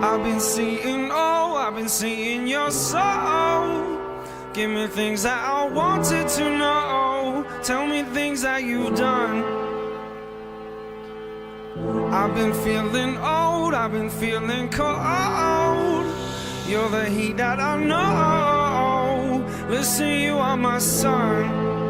I've been seeing, oh, I've been seeing your soul. Give me things that I wanted to know. Tell me things that you've done. I've been feeling old, I've been feeling cold. You're the heat that I know. Listen, you are my sun.